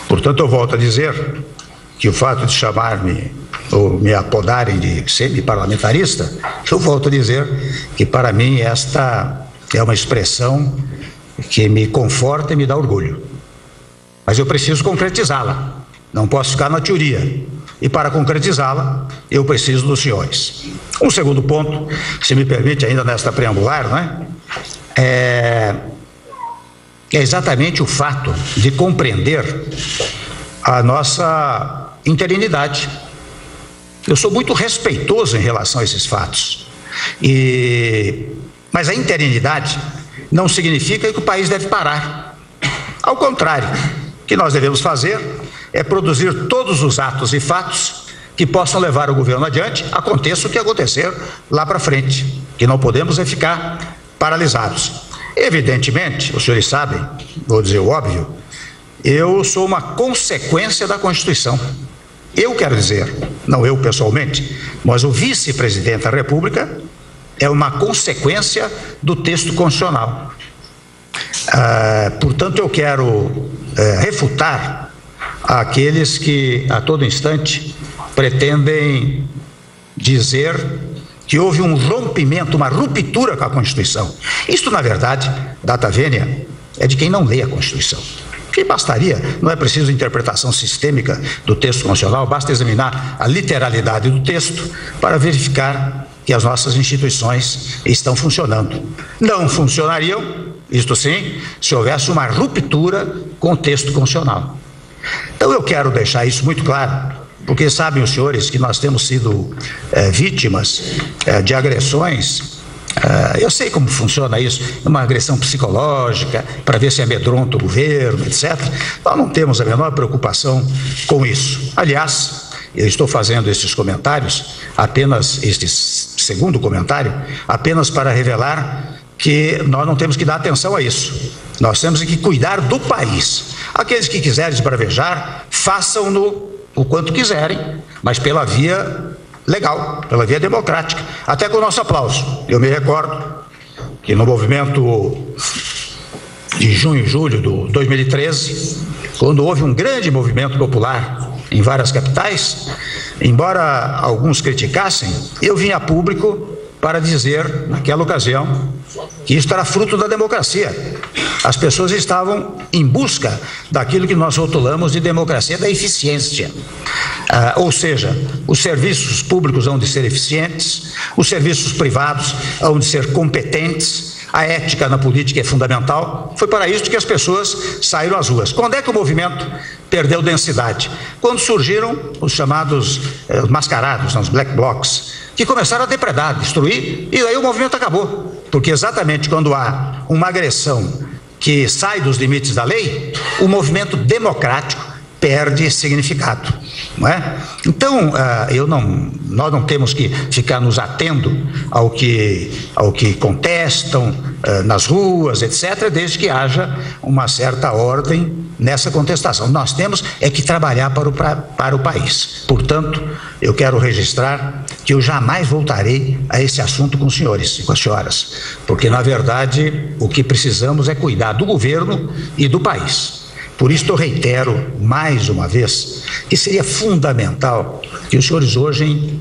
Portanto, eu volto a dizer que o fato de chamar-me ou me apodarem de semi-parlamentarista, eu volto a dizer que para mim esta é uma expressão que me conforta e me dá orgulho. Mas eu preciso concretizá-la, não posso ficar na teoria. E para concretizá-la, eu preciso dos senhores. Um segundo ponto, se me permite ainda nesta preambular, não é? É exatamente o fato de compreender a nossa interinidade. Eu sou muito respeitoso em relação a esses fatos. Mas a interinidade não significa que o país deve parar. Ao contrário, o que nós devemos fazer é produzir todos os atos e fatos que possam levar o governo adiante, aconteça o que acontecer lá para frente. Que não podemos é ficar paralisados. Evidentemente, os senhores sabem, vou dizer o óbvio, eu sou uma consequência da Constituição. Eu quero dizer, não eu pessoalmente, mas o vice-presidente da República é uma consequência do texto constitucional. Portanto, eu quero refutar aqueles que a todo instante pretendem dizer que houve um rompimento, uma ruptura com a Constituição. Isto, na verdade, data vênia, é de quem não lê a Constituição. Que bastaria, não é preciso interpretação sistêmica do texto constitucional, basta examinar a literalidade do texto para verificar que as nossas instituições estão funcionando. Não funcionariam, isto sim, se houvesse uma ruptura com o texto constitucional. Então eu quero deixar isso muito claro, porque sabem os senhores que nós temos sido vítimas de agressões. Eu sei como funciona isso, uma agressão psicológica, para ver se amedronta o governo, etc. Nós não temos a menor preocupação com isso. Aliás, eu estou fazendo esses comentários, apenas este segundo comentário, apenas para revelar que nós não temos que dar atenção a isso. Nós temos que cuidar do país. Aqueles que quiserem esbravejar, façam-no o quanto quiserem, mas pela via legal, pela via democrática, até com o nosso aplauso. Eu me recordo que no movimento de junho e julho de 2013, quando houve um grande movimento popular em várias capitais, embora alguns criticassem, eu vim a público para dizer, naquela ocasião, que isso era fruto da democracia. As pessoas estavam em busca daquilo que nós rotulamos de democracia da eficiência. Ou seja, os serviços públicos hão de ser eficientes, os serviços privados hão de ser competentes, a ética na política é fundamental. Foi para isso que as pessoas saíram às ruas. Quando é que o movimento perdeu densidade? Quando surgiram os chamados mascarados, os black blocs, que começaram a depredar, destruir, e aí o movimento acabou. Porque exatamente quando há uma agressão que sai dos limites da lei, o movimento democrático perde significado, não é? Então, nós não temos que ficar nos atendo ao que contestam nas ruas, etc., desde que haja uma certa ordem nessa contestação. Nós temos que trabalhar para o país. Portanto, eu quero registrar que eu jamais voltarei a esse assunto com os senhores e com as senhoras, porque, na verdade, o que precisamos é cuidar do governo e do país. Por isso eu reitero mais uma vez que seria fundamental que os senhores hoje,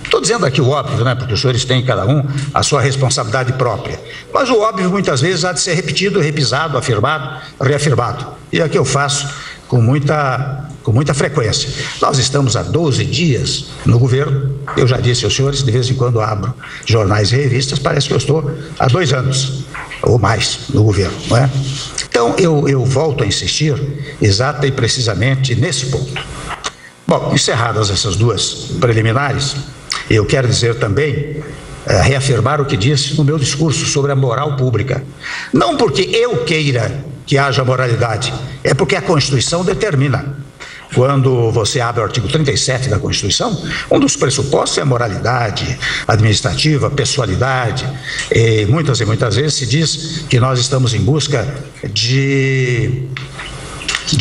estou dizendo aqui o óbvio, né, porque os senhores têm cada um a sua responsabilidade própria, mas o óbvio muitas vezes há de ser repetido, repisado, afirmado, reafirmado, e aqui eu faço com muita frequência. Nós estamos há 12 dias no governo, eu já disse aos senhores, de vez em quando abro jornais e revistas, parece que eu estou há 2 anos ou mais no governo, não é? Então, eu volto a insistir exata e precisamente nesse ponto. Bom, encerradas essas duas preliminares, eu quero dizer também, reafirmar o que disse no meu discurso sobre a moral pública. Não porque eu queira que haja moralidade, é porque a Constituição determina. Quando você abre o artigo 37 da Constituição, um dos pressupostos é a moralidade administrativa, pessoalidade, e muitas vezes se diz que nós estamos em busca de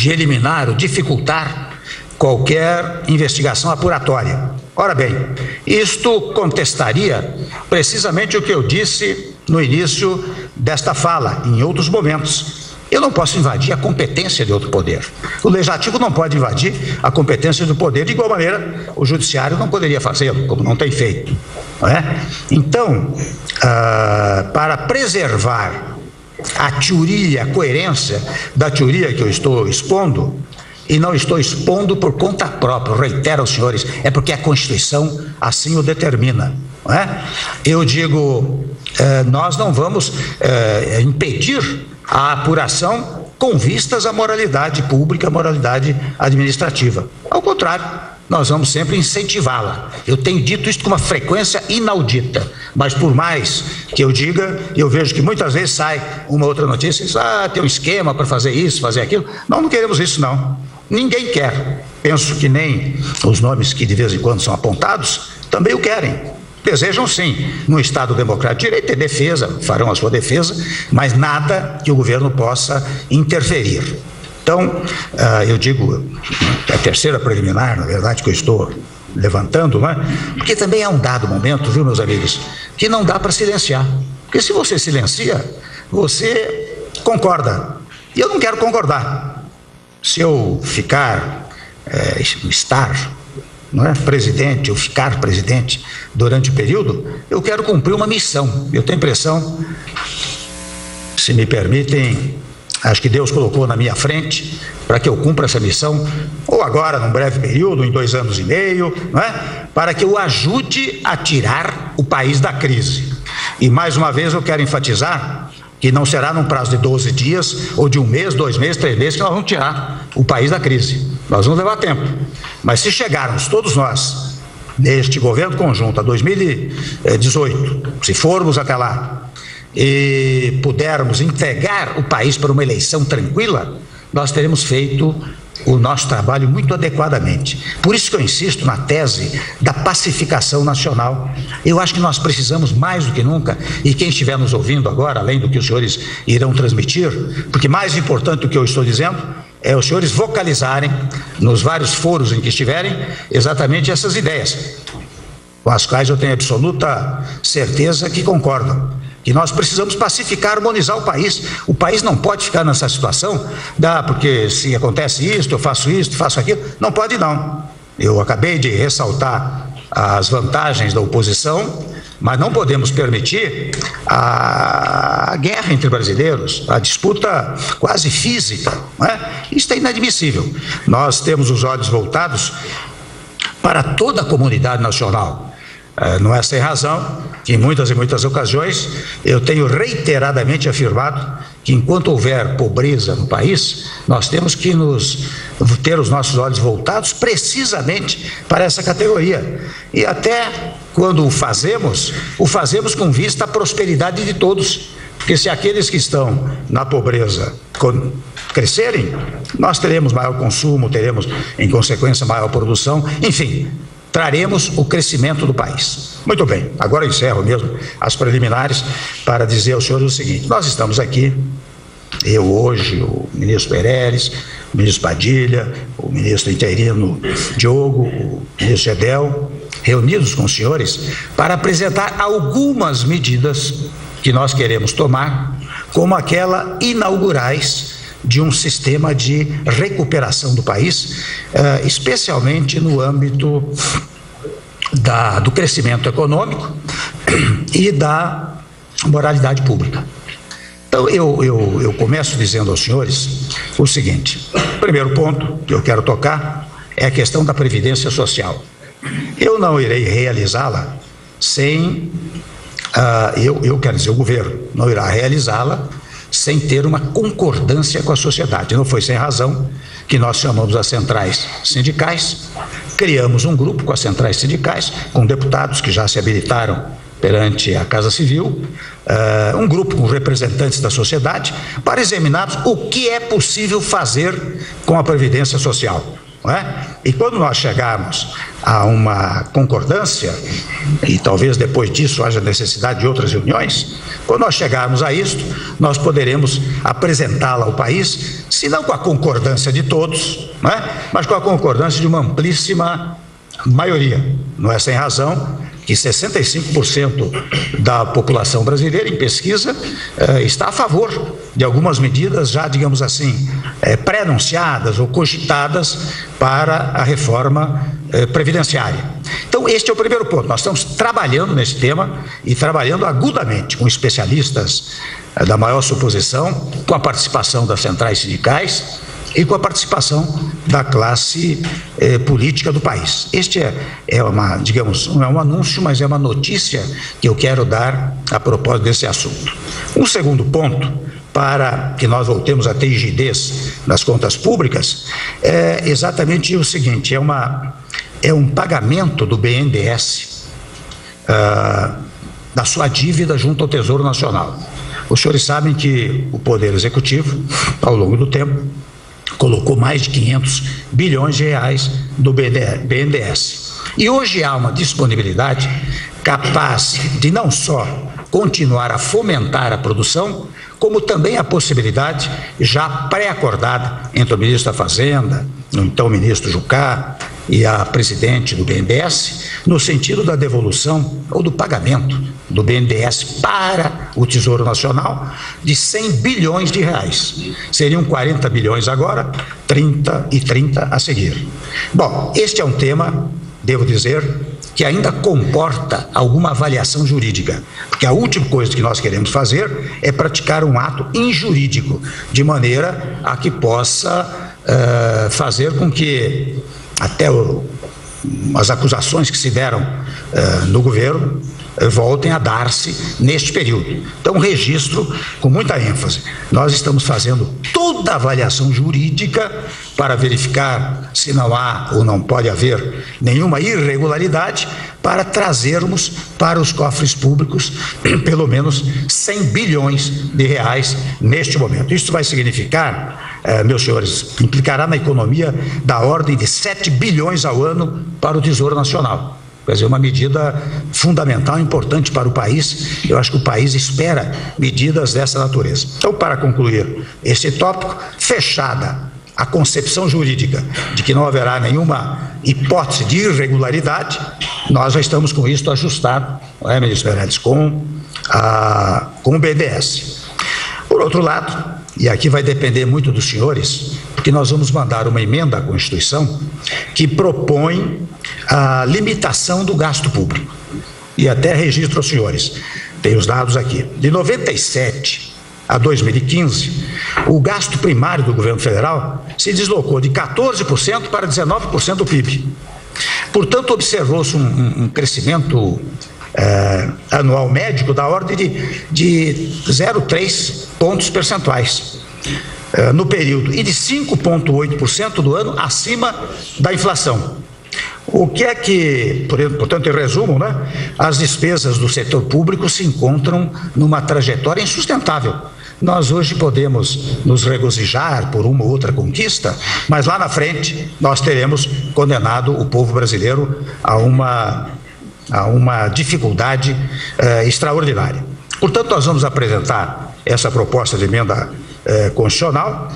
eliminar ou dificultar qualquer investigação apuratória. Ora bem, isto contestaria precisamente o que eu disse no início desta fala, em outros momentos, Eu não posso invadir a competência de outro poder. O legislativo não pode invadir a competência do poder, de igual maneira o judiciário não poderia fazê-lo, como não tem feito, não é? Então, para preservar a teoria, a coerência da teoria que eu estou expondo, e não estou expondo por conta própria, reitero aos senhores, é porque a Constituição assim o determina, não é? Eu digo, nós não vamos impedir a apuração com vistas à moralidade pública, à moralidade administrativa. Ao contrário, nós vamos sempre incentivá-la. Eu tenho dito isso com uma frequência inaudita, mas por mais que eu diga, eu vejo que muitas vezes sai uma outra notícia e diz, tem um esquema para fazer isso, fazer aquilo. Não queremos isso, não. Ninguém quer. Penso que nem os nomes que de vez em quando são apontados também o querem. Desejam sim, no Estado democrático de direito, ter defesa, farão a sua defesa, mas nada que o governo possa interferir. Então, eu digo, é a terceira preliminar, na verdade, que eu estou levantando, não é? Porque também há um dado momento, viu, meus amigos, que não dá para silenciar. Porque se você silencia, você concorda. E eu não quero concordar. Se eu estar não é, presidente, ou ficar presidente durante o período, eu quero cumprir uma missão. Eu tenho impressão, se me permitem, acho que Deus colocou na minha frente para que eu cumpra essa missão, ou agora, num breve período, em 2 anos e meio, não é? Para que eu ajude a tirar o país da crise. E mais uma vez eu quero enfatizar que não será num prazo de 12 dias, ou de 1 mês, 2 meses, 3 meses, que nós vamos tirar o país da crise. Nós vamos levar tempo. Mas se chegarmos, todos nós, neste governo conjunto, a 2018, se formos até lá, e pudermos entregar o país para uma eleição tranquila, nós teremos feito o nosso trabalho muito adequadamente. Por isso que eu insisto na tese da pacificação nacional. Eu acho que nós precisamos mais do que nunca, e quem estiver nos ouvindo agora, além do que os senhores irão transmitir, porque mais importante do que eu estou dizendo, é os senhores vocalizarem, nos vários foros em que estiverem, exatamente essas ideias, com as quais eu tenho absoluta certeza que concordam. Que nós precisamos pacificar, harmonizar o país. O país não pode ficar nessa situação, porque se acontece isto, eu faço aquilo. Não pode, não. Eu acabei de ressaltar as vantagens da oposição, mas não podemos permitir a guerra entre brasileiros, a disputa quase física, não é? Isso é inadmissível. Nós temos os olhos voltados para toda a comunidade nacional. Não é sem razão que em muitas e muitas ocasiões eu tenho reiteradamente afirmado que enquanto houver pobreza no país, nós temos que ter os nossos olhos voltados precisamente para essa categoria. E até quando o fazemos com vista à prosperidade de todos. Porque se aqueles que estão na pobreza crescerem, nós teremos maior consumo, teremos em consequência maior produção, enfim, traremos o crescimento do país. Muito bem, agora eu encerro mesmo as preliminares para dizer aos senhores o seguinte: nós estamos aqui, eu hoje, o ministro Meirelles, o ministro Padilha, o ministro interino Diogo, o ministro Gedel, reunidos com os senhores para apresentar algumas medidas que nós queremos tomar, como aquela inaugurais de um sistema de recuperação do país, especialmente no âmbito do crescimento econômico e da moralidade pública. Então, eu começo dizendo aos senhores o seguinte: o primeiro ponto que eu quero tocar é a questão da Previdência Social. Eu não irei realizá-la sem, eu quero dizer, o governo não irá realizá-la sem ter uma concordância com a sociedade. Não foi sem razão que nós chamamos as centrais sindicais, criamos um grupo com as centrais sindicais, com deputados que já se habilitaram perante a Casa Civil, um grupo com representantes da sociedade, para examinarmos o que é possível fazer com a Previdência Social. Não é? E quando nós chegarmos a uma concordância, e talvez depois disso haja necessidade de outras reuniões, quando nós chegarmos a isto, nós poderemos apresentá-la ao país, se não com a concordância de todos, não é? Mas com a concordância de uma amplíssima maioria. Não é sem razão que 65% da população brasileira, em pesquisa, está a favor de algumas medidas já, digamos assim, pré-anunciadas ou cogitadas para a reforma previdenciária. Então, este é o primeiro ponto. Nós estamos trabalhando nesse tema e trabalhando agudamente com especialistas da maior suposição, com a participação das centrais sindicais e com a participação da classe política do país. Este é uma, digamos, não é um anúncio, mas é uma notícia que eu quero dar a propósito desse assunto. Um segundo ponto, para que nós voltemos a ter rigidez nas contas públicas, é exatamente o seguinte: é um pagamento do BNDES da sua dívida junto ao Tesouro Nacional. Os senhores sabem que o Poder Executivo, ao longo do tempo, colocou mais de 500 bilhões de reais do BNDES. E hoje há uma disponibilidade capaz de não só continuar a fomentar a produção, como também a possibilidade já pré-acordada entre o ministro da Fazenda, o então ministro Jucá, e a presidente do BNDES, no sentido da devolução ou do pagamento do BNDES para o Tesouro Nacional de 100 bilhões de reais. Seriam 40 bilhões agora, 30 e 30 a seguir. Bom, este é um tema, devo dizer, que ainda comporta alguma avaliação jurídica, porque a última coisa que nós queremos fazer é praticar um ato injurídico, de maneira a que possa fazer com que até as acusações que se deram no governo voltem a dar-se neste período. Então, registro com muita ênfase. Nós estamos fazendo toda a avaliação jurídica para verificar se não há ou não pode haver nenhuma irregularidade, para trazermos para os cofres públicos pelo menos 100 bilhões de reais neste momento. Isso vai significar, meus senhores, implicará na economia da ordem de 7 bilhões ao ano para o Tesouro Nacional. Quer dizer, uma medida fundamental, importante para o país. Eu acho que o país espera medidas dessa natureza. Então, para concluir esse tópico, fechada a concepção jurídica de que não haverá nenhuma hipótese de irregularidade, nós já estamos com isso ajustado, não é, ministro Meirelles, com o BNDES. Por outro lado, e aqui vai depender muito dos senhores, porque nós vamos mandar uma emenda à Constituição que propõe a limitação do gasto público. E até registro aos senhores, tem os dados aqui. De 97 a 2015, o gasto primário do governo federal se deslocou de 14% para 19% do PIB. Portanto, observou-se um crescimento anual médio da ordem de 0,3 pontos percentuais no período, e de 5,8% do ano acima da inflação. O que é que, portanto, em resumo, né, as despesas do setor público se encontram numa trajetória insustentável. Nós hoje podemos nos regozijar por uma ou outra conquista, mas lá na frente nós teremos condenado o povo brasileiro a uma dificuldade extraordinária. Portanto, nós vamos apresentar essa proposta de emenda constitucional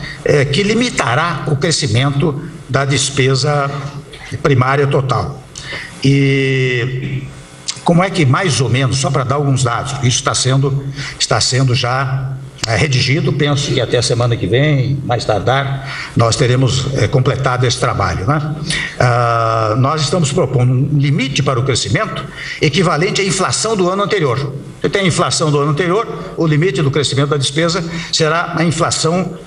que limitará o crescimento da despesa primária total. E como é que, mais ou menos, só para dar alguns dados, porque isso está sendo já redigido, penso que até a semana que vem, mais tardar, nós teremos completado esse trabalho, né? Nós estamos propondo um limite para o crescimento equivalente à inflação do ano anterior. Você tem a inflação do ano anterior, o limite do crescimento da despesa será a inflação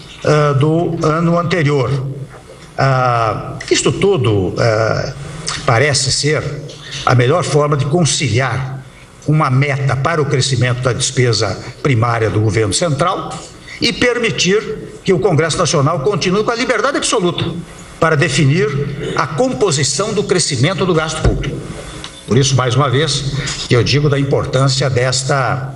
do ano anterior. Isto tudo parece ser a melhor forma de conciliar uma meta para o crescimento da despesa primária do governo central e permitir que o Congresso Nacional continue com a liberdade absoluta para definir a composição do crescimento do gasto público. Por isso, mais uma vez, que eu digo da importância desta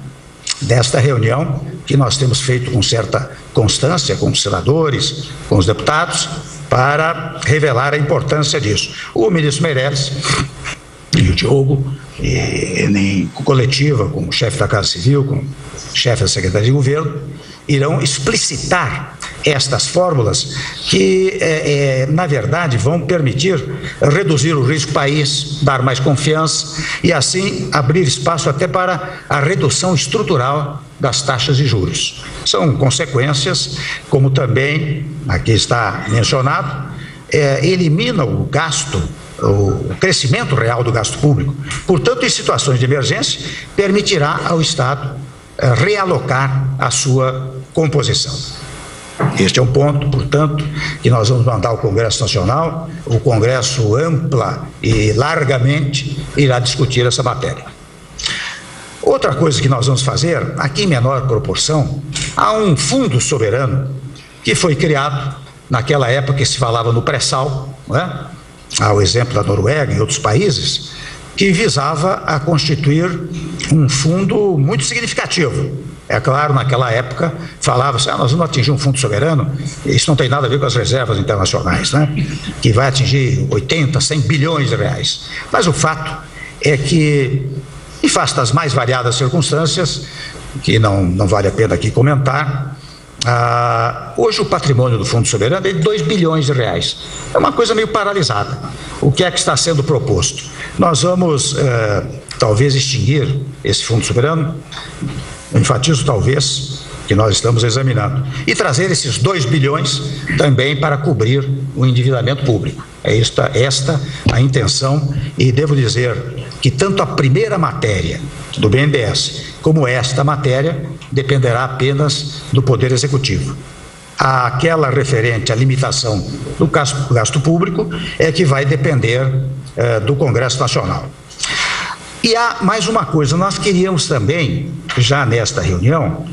reunião que nós temos feito com certa constância com os senadores, com os deputados, para revelar a importância disso. O ministro Meirelles e o Diogo, em coletiva com o chefe da Casa Civil, com o chefe da Secretaria de Governo, irão explicitar estas fórmulas que, na verdade, vão permitir reduzir o risco do país, dar mais confiança e, assim, abrir espaço até para a redução estrutural das taxas de juros. São consequências, como também, aqui está mencionado, elimina o gasto, o crescimento real do gasto público. Portanto, em situações de emergência, permitirá ao Estado realocar a sua composição. Este é um ponto, portanto, que nós vamos mandar ao Congresso Nacional. O Congresso ampla e largamente irá discutir essa matéria. Outra coisa que nós vamos fazer, aqui em menor proporção, há um fundo soberano que foi criado naquela época que se falava no pré-sal, não é? Há o exemplo da Noruega e outros países, que visava a constituir um fundo muito significativo. É claro, naquela época falava-se, nós vamos atingir um fundo soberano, isso não tem nada a ver com as reservas internacionais, né? Que vai atingir 80, 100 bilhões de reais. Mas o fato é que, em face das mais variadas circunstâncias, que não vale a pena aqui comentar, hoje o patrimônio do Fundo Soberano é de 2 bilhões de reais. É uma coisa meio paralisada. O que é que está sendo proposto? Nós vamos, talvez, extinguir esse Fundo Soberano, enfatizo talvez, que nós estamos examinando, e trazer esses 2 bilhões também para cobrir o endividamento público. É esta a intenção, e devo dizer que tanto a primeira matéria do BNDES como esta matéria dependerá apenas do Poder Executivo. Aquela referente à limitação do gasto público é que vai depender do Congresso Nacional. E há mais uma coisa, nós queríamos também, já nesta reunião,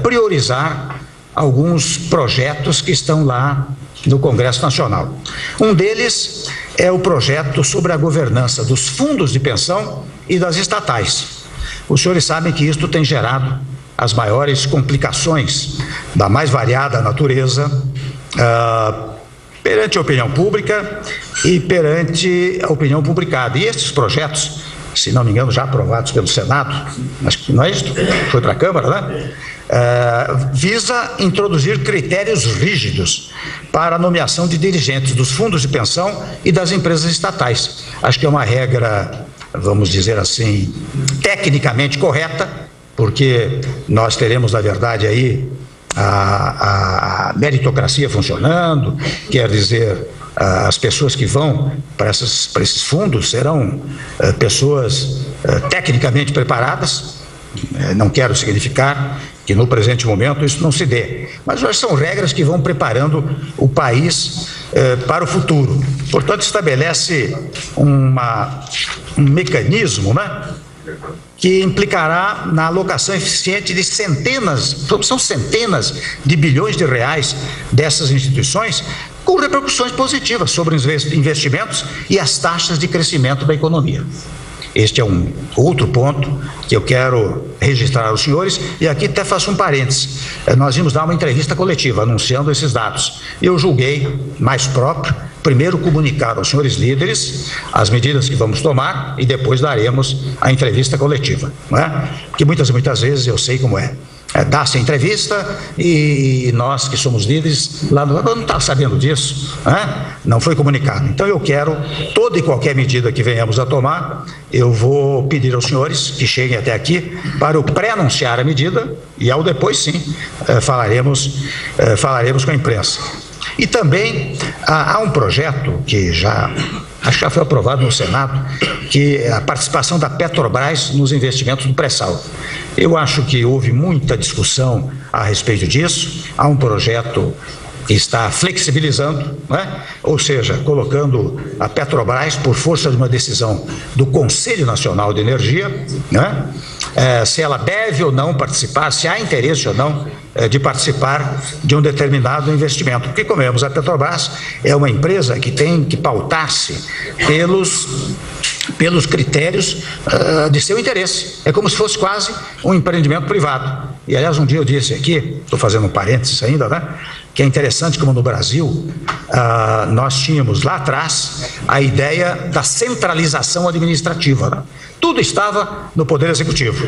priorizar alguns projetos que estão lá no Congresso Nacional. Um deles é o projeto sobre a governança dos fundos de pensão e das estatais. Os senhores sabem que isto tem gerado as maiores complicações da mais variada natureza perante a opinião pública e perante a opinião publicada. E estes projetos, se não me engano, já aprovados pelo Senado, acho que não é isso, foi para a Câmara, né? Visa introduzir critérios rígidos para a nomeação de dirigentes dos fundos de pensão e das empresas estatais. Acho que é uma regra, vamos dizer assim, tecnicamente correta, porque nós teremos, na verdade, aí a meritocracia funcionando, quer dizer, as pessoas que vão para esses fundos serão pessoas tecnicamente preparadas. Não quero significar que no presente momento isso não se dê, mas são regras que vão preparando o país para o futuro. Portanto, estabelece um mecanismo, né, que implicará na alocação eficiente de são centenas de bilhões de reais dessas instituições, com repercussões positivas sobre os investimentos e as taxas de crescimento da economia. Este é um outro ponto que eu quero registrar aos senhores, e aqui até faço um parênteses. Nós vimos dar uma entrevista coletiva anunciando esses dados. Eu julguei mais próprio, primeiro comunicar aos senhores líderes as medidas que vamos tomar e depois daremos a entrevista coletiva, não é? Porque muitas vezes eu sei como é. Dá-se a entrevista e nós que somos líderes lá não estamos sabendo disso, né? Não foi comunicado. Então eu quero, toda e qualquer medida que venhamos a tomar, eu vou pedir aos senhores que cheguem até aqui para o pré-anunciar a medida e ao depois sim falaremos com a imprensa. E também há um projeto que acho que já foi aprovado no Senado, que é a participação da Petrobras nos investimentos do pré-sal. Eu acho que houve muita discussão a respeito disso. Há um projeto que está flexibilizando, né? Ou seja, colocando a Petrobras, por força de uma decisão do Conselho Nacional de Energia, né? Se ela deve ou não participar, se há interesse ou não de participar de um determinado investimento. Porque, como vemos, a Petrobras é uma empresa que tem que pautar-se pelos critérios de seu interesse. É como se fosse quase um empreendimento privado. E, aliás, um dia eu disse aqui, estou fazendo um parênteses ainda, né? Que é interessante como no Brasil nós tínhamos lá atrás a ideia da centralização administrativa, né? Tudo estava no Poder Executivo.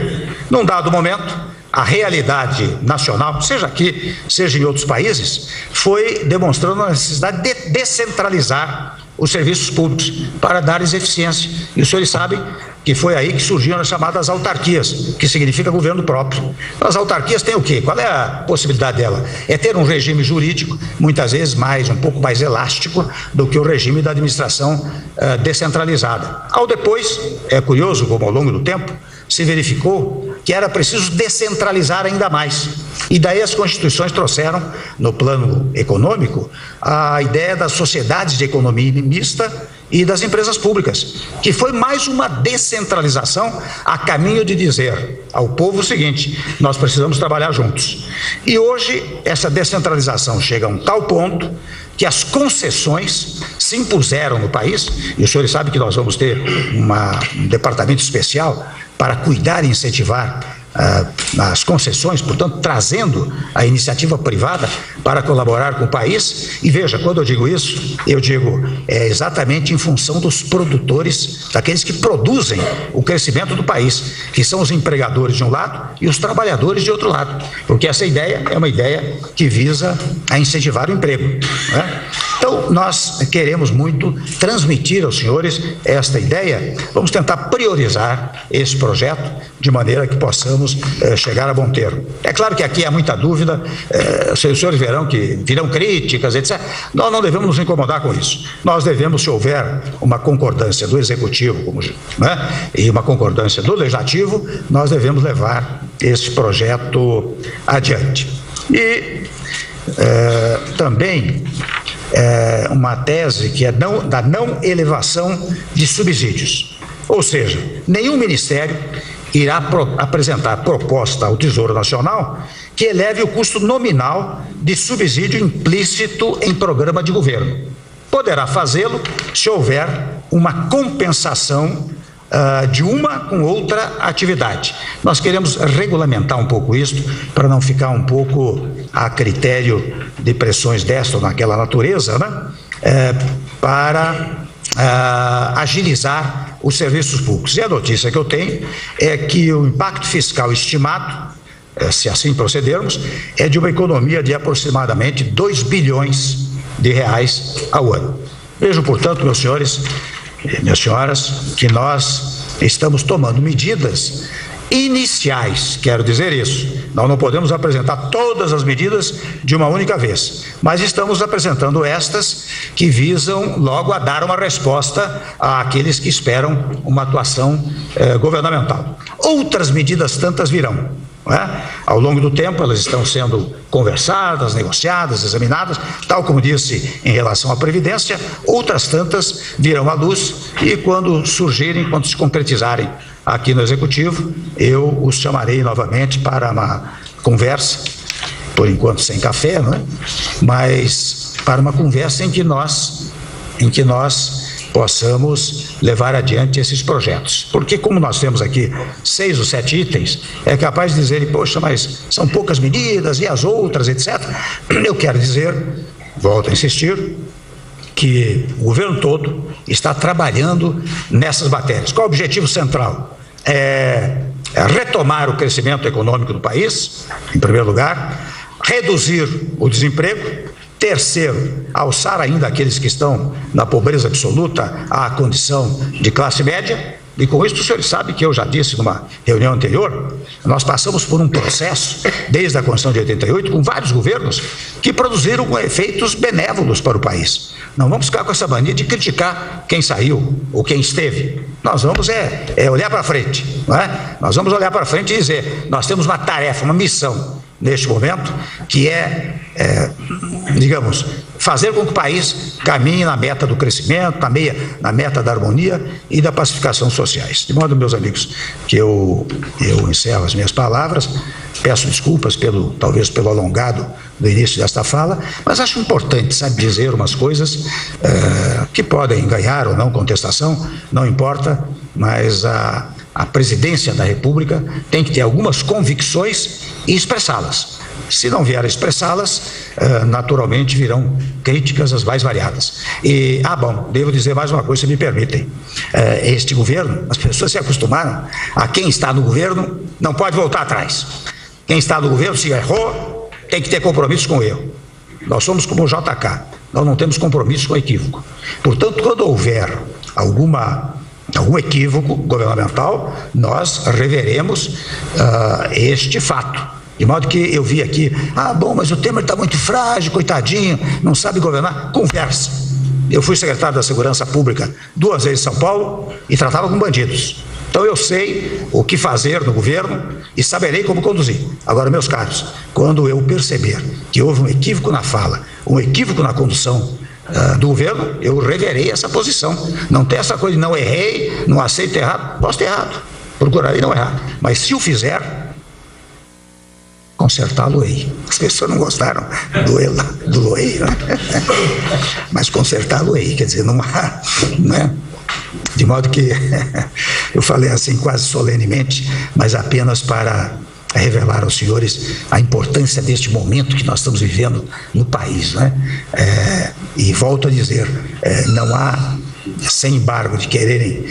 Num dado momento, a realidade nacional, seja aqui, seja em outros países, foi demonstrando a necessidade de descentralizar os serviços públicos para dar-lhes eficiência. E os senhores sabem que foi aí que surgiram as chamadas autarquias, que significa governo próprio. As autarquias têm o quê? Qual é a possibilidade dela? É ter um regime jurídico, muitas vezes um pouco mais elástico do que o regime da administração descentralizada. Ao depois, é curioso como ao longo do tempo, se verificou que era preciso descentralizar ainda mais. E daí as constituições trouxeram, no plano econômico, a ideia das sociedades de economia mista e das empresas públicas, que foi mais uma descentralização a caminho de dizer ao povo o seguinte: nós precisamos trabalhar juntos. E hoje essa descentralização chega a um tal ponto que as concessões se impuseram no país, e os senhores sabem que nós vamos ter um departamento especial para cuidar e incentivar as concessões, portanto, trazendo a iniciativa privada para colaborar com o país. E veja, quando eu digo isso, eu digo exatamente em função dos produtores, daqueles que produzem o crescimento do país, que são os empregadores de um lado e os trabalhadores de outro lado, porque essa ideia é uma ideia que visa a incentivar o emprego, né? Então, nós queremos muito transmitir aos senhores esta ideia. Vamos tentar priorizar esse projeto de maneira que possamos chegar a bom termo. É claro que aqui há muita dúvida, os senhores verão que virão críticas, etc. Nós não devemos nos incomodar com isso. Nós devemos, se houver uma concordância do Executivo, né, e uma concordância do Legislativo, nós devemos levar esse projeto adiante. E também uma tese que é da não elevação de subsídios. Ou seja, nenhum ministério irá apresentar proposta ao Tesouro Nacional que eleve o custo nominal de subsídio implícito em programa de governo. Poderá fazê-lo se houver uma compensação de uma com outra atividade. Nós queremos regulamentar um pouco isso, para não ficar um pouco a critério de pressões desta ou naquela natureza, né? Para agilizar os serviços públicos. E a notícia que eu tenho é que o impacto fiscal estimado, se assim procedermos, é de uma economia de aproximadamente 2 bilhões de reais ao ano. Vejam, portanto, meus senhores e minhas senhoras, que nós estamos tomando medidas iniciais, quero dizer isso. Nós não podemos apresentar todas as medidas de uma única vez, mas estamos apresentando estas que visam logo a dar uma resposta àqueles que esperam uma atuação governamental. Outras medidas tantas virão, não é? Ao longo do tempo elas estão sendo conversadas, negociadas, examinadas, tal como disse em relação à Previdência. Outras tantas virão à luz e quando surgirem, quando se concretizarem aqui no Executivo, eu os chamarei novamente para uma conversa, por enquanto sem café, não é? Mas para uma conversa em que nós possamos levar adiante esses projetos. Porque como nós temos aqui 6 ou 7 itens, é capaz de dizerem, poxa, mas são poucas medidas e as outras, etc. Eu quero dizer, volto a insistir, que o governo todo está trabalhando nessas matérias. Qual é o objetivo central? É retomar o crescimento econômico do país, em primeiro lugar, reduzir o desemprego. Terceiro, alçar ainda aqueles que estão na pobreza absoluta à condição de classe média. E com isso, os senhores sabem que eu já disse numa reunião anterior, nós passamos por um processo, desde a Constituição de 88, com vários governos que produziram efeitos benévolos para o país. Não vamos ficar com essa mania de criticar quem saiu ou quem esteve. Nós vamos olhar para frente, não é? Nós vamos olhar para frente e dizer, nós temos uma tarefa, uma missão neste momento, que digamos, fazer com que o país caminhe na meta do crescimento, na meta da harmonia e da pacificação sociais. De modo, meus amigos, que eu encerro as minhas palavras, peço desculpas talvez pelo alongado do início desta fala, mas acho importante, sabe, dizer umas coisas que podem ganhar ou não contestação, não importa, mas a presidência da República tem que ter algumas convicções e expressá-las. Se não vier a expressá-las, naturalmente virão críticas as mais variadas. E, devo dizer mais uma coisa, se me permitem. Este governo, as pessoas se acostumaram a quem está no governo não pode voltar atrás. Quem está no governo, se errou, tem que ter compromisso com o erro. Nós somos como o JK, nós não temos compromisso com equívoco. Portanto, quando houver algum equívoco governamental, nós reveremos este fato. De modo que eu vi aqui, mas o Temer está muito frágil, coitadinho, não sabe governar. Conversa. Eu fui secretário da Segurança Pública 2 vezes em São Paulo e tratava com bandidos. Então eu sei o que fazer no governo e saberei como conduzir. Agora, meus caros, quando eu perceber que houve um equívoco na fala, um equívoco na condução do governo, eu reverei essa posição. Não tem essa coisa de não errei, não aceito errado. Posso ter errado, procurarei não errar. Mas se o fizer, consertá-lo-ei. As pessoas não gostaram do Loei, né? Mas consertá-lo-ei, quer dizer, não há, né? De modo que eu falei assim quase solenemente, mas apenas para revelar aos senhores a importância deste momento que nós estamos vivendo no país, né? E volto a dizer, não há, sem embargo, de quererem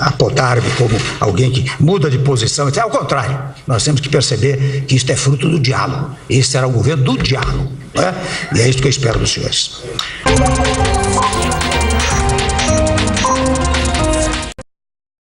apontar-me como alguém que muda de posição, ao contrário, nós temos que perceber que isto é fruto do diálogo. Esse será o governo do diálogo, né? E é isso que eu espero dos senhores.